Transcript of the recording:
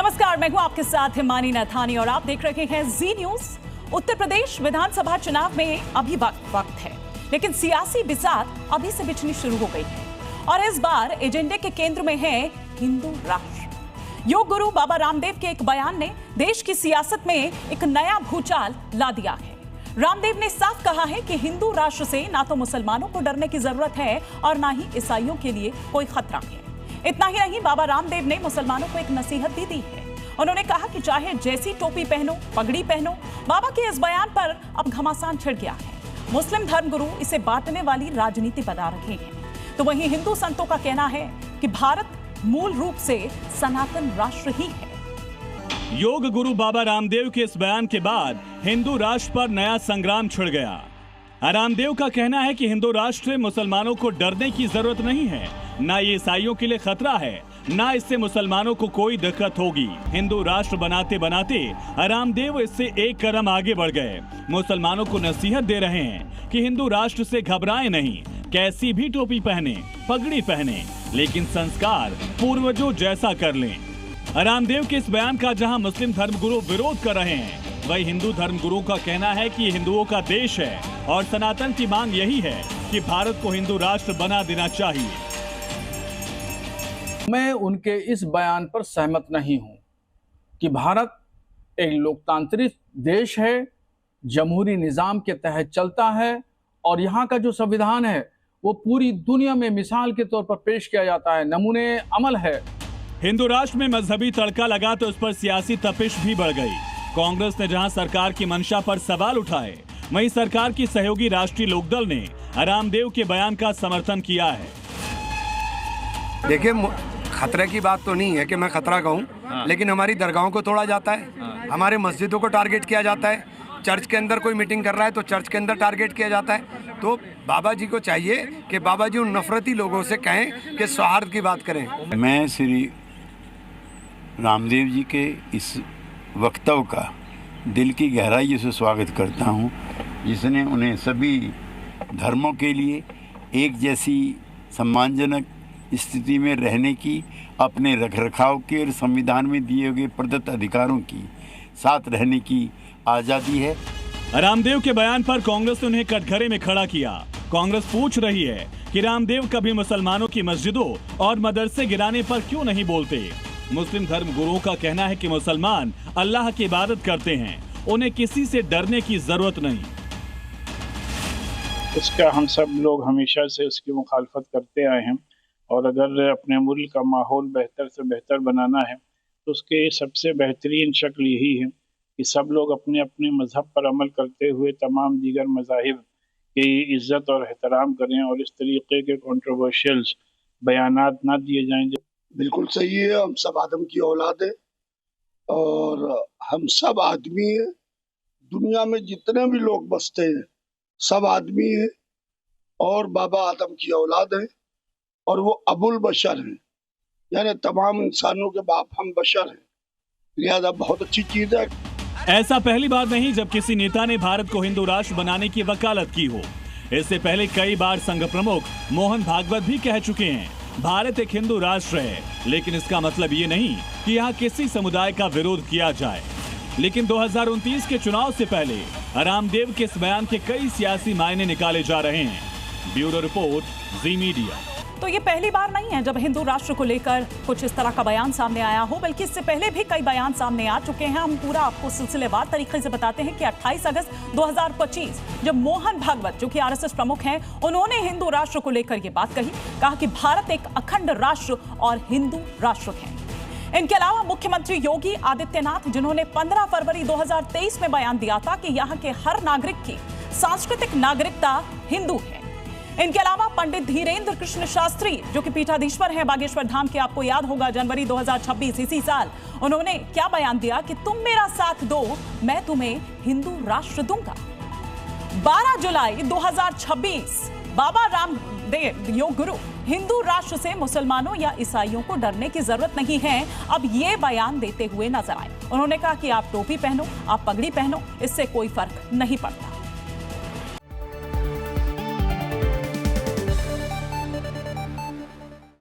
नमस्कार, मैं हूं आपके साथ हिमानी नथानी और आप देख रहे हैं जी न्यूज। उत्तर प्रदेश विधानसभा चुनाव में अभी वक्त है, लेकिन सियासी बिसात अभी से बिछनी शुरू हो गई है और इस बार एजेंडे के केंद्र में है हिंदू राष्ट्र। योग गुरु बाबा रामदेव के एक बयान ने देश की सियासत में एक नया भूचाल ला दिया है। रामदेव ने साफ कहा है कि हिंदू राष्ट्र से ना तो मुसलमानों को डरने की जरूरत है और ना ही ईसाइयों के लिए कोई खतरा है। इतना ही नहीं, बाबा रामदेव ने मुसलमानों को एक नसीहत भी दी है। उन्होंने कहा कि चाहे जैसी टोपी पहनो, पगड़ी पहनो, बाबा के इस बयान पर अब घमासान छिड़ गया है। मुस्लिम धर्मगुरु इसे बांटने वाली राजनीति बना रहे हैं, तो वहीं हिंदू संतों का कहना है कि भारत मूल रूप से सनातन राष्ट्र ही है। योग गुरु बाबा रामदेव के इस बयान के बाद हिंदू राष्ट्र पर नया संग्राम छिड़ गया। रामदेव का कहना है कि हिंदू राष्ट्र मुसलमानों को डरने की जरूरत नहीं है, ना ये ईसाइयों के लिए खतरा है, ना इससे मुसलमानों को कोई दिक्कत होगी। हिंदू राष्ट्र बनाते बनाते रामदेव इससे एक कदम आगे बढ़ गए। मुसलमानों को नसीहत दे रहे हैं कि हिंदू राष्ट्र से घबराएं नहीं, कैसी भी टोपी पहने, पगड़ी पहने, लेकिन संस्कार पूर्वजों जैसा कर लें। रामदेव के इस बयान का जहां मुस्लिम धर्मगुरु विरोध कर रहे हैं, वही हिंदू धर्मगुरुओं का कहना है कि हिंदुओं का देश है और सनातन की मांग यही है कि भारत को हिंदू राष्ट्र बना देना चाहिए। मैं उनके इस बयान पर सहमत नहीं हूं कि भारत एक लोकतांत्रिक देश है, जमहूरी निजाम के तहत चलता है और यहाँ का जो संविधान है वो पूरी दुनिया में मिसाल के तौर पर पेश किया जाता है, नमूने अमल है। हिंदू राष्ट्र में मजहबी तड़का लगा तो उस पर सियासी तपिश भी बढ़ गई। कांग्रेस ने जहां सरकार की मंशा पर सवाल उठाए, वहीं सरकार की सहयोगी राष्ट्रीय लोकदल ने रामदेव के बयान का समर्थन किया है। देखिए, खतरे की बात तो नहीं है कि मैं खतरा कहूँ, लेकिन हमारी दरगाहों को तोड़ा जाता है, हमारे मस्जिदों को टारगेट किया जाता है, चर्च के अंदर कोई मीटिंग कर रहा है तो चर्च के अंदर टारगेट किया जाता है। तो बाबा जी को चाहिए कि बाबा जी उन नफरती लोगों से कहें कि सौहार्द की बात करें। मैं श्री रामदेव जी के इस वक्तव्य का दिल की गहराई से स्वागत करता हूँ, जिसने उन्हें सभी धर्मों के लिए एक जैसी सम्मानजनक स्थिति में रहने की, अपने रखरखाव के और संविधान में दिए गए प्रदत्त अधिकारों की साथ रहने की आज़ादी है। रामदेव के बयान पर कांग्रेस ने उन्हें कटघरे में खड़ा किया। कांग्रेस पूछ रही है कि रामदेव कभी मुसलमानों की मस्जिदों और मदरसे गिराने पर क्यों नहीं बोलते। मुस्लिम धर्म गुरुओं का कहना है कि मुसलमान अल्लाह की इबादत करते हैं, उन्हें किसी से डरने की जरूरत नहीं। इसका हम सब लोग हमेशा से उसकी मुखालफत करते आए हैं और अगर अपने मुल्क का माहौल बेहतर से बेहतर बनाना है तो उसके सबसे बेहतरीन शक्ल यही है कि सब लोग अपने अपने मज़हब पर अमल करते हुए तमाम दीगर मज़ाहिब की इज़्ज़त और एहतराम करें और इस तरीके के कंट्रोवर्शियल बयानात ना दिए जाएं। बिल्कुल सही है, हम सब आदम की औलाद है और हम सब आदमी है। दुनिया में जितने भी लोग बसते हैं सब आदमी है और बाबा आदम की औलाद है और वो अबुल बशर हैं, यानी तमाम इंसानों के बाप हम बशर हैं, लिहाजा बहुत अच्छी चीज है। ऐसा पहली बार नहीं जब किसी नेता ने भारत को हिंदू राष्ट्र बनाने की वकालत की हो। इससे पहले कई बार संघ प्रमुख मोहन भागवत भी कह चुके हैं, भारत एक हिंदू राष्ट्र है, लेकिन इसका मतलब ये नहीं कि यहाँ किसी समुदाय का विरोध किया जाए। लेकिन 2029 के चुनाव से पहले रामदेव के इस बयान के कई सियासी मायने निकाले जा रहे हैं। ब्यूरो रिपोर्ट, जी मीडिया। तो ये पहली बार नहीं है जब हिंदू राष्ट्र को लेकर कुछ इस तरह का बयान सामने आया हो, बल्कि इससे पहले भी कई बयान सामने आ चुके हैं। हम पूरा आपको सिलसिलेवार तरीके से बताते हैं कि 28 अगस्त 2025 जब मोहन भागवत, जो कि आरएसएस प्रमुख हैं, उन्होंने हिंदू राष्ट्र को लेकर ये बात कही, कहा कि भारत एक अखंड राष्ट्र और हिंदू राष्ट्र है। इनके अलावा मुख्यमंत्री योगी आदित्यनाथ, जिन्होंने 15 फरवरी 2023 में बयान दिया था कि यहाँ के हर नागरिक की सांस्कृतिक नागरिकता हिंदू है। इनके अलावा पंडित धीरेन्द्र कृष्ण शास्त्री, जो कि पीठाधीश्वर हैं बागेश्वर धाम के, आपको याद होगा जनवरी 2026 इसी साल उन्होंने क्या बयान दिया कि तुम मेरा साथ दो, मैं तुम्हें हिंदू राष्ट्र दूंगा। 12 जुलाई 2026 बाबा रामदेव योग गुरु, हिंदू राष्ट्र से मुसलमानों या ईसाइयों को डरने की जरूरत नहीं है, अब ये बयान देते हुए नजर आए। उन्होंने कहा कि आप टोपी पहनो, आप पगड़ी पहनो, इससे कोई फर्क नहीं पड़ता।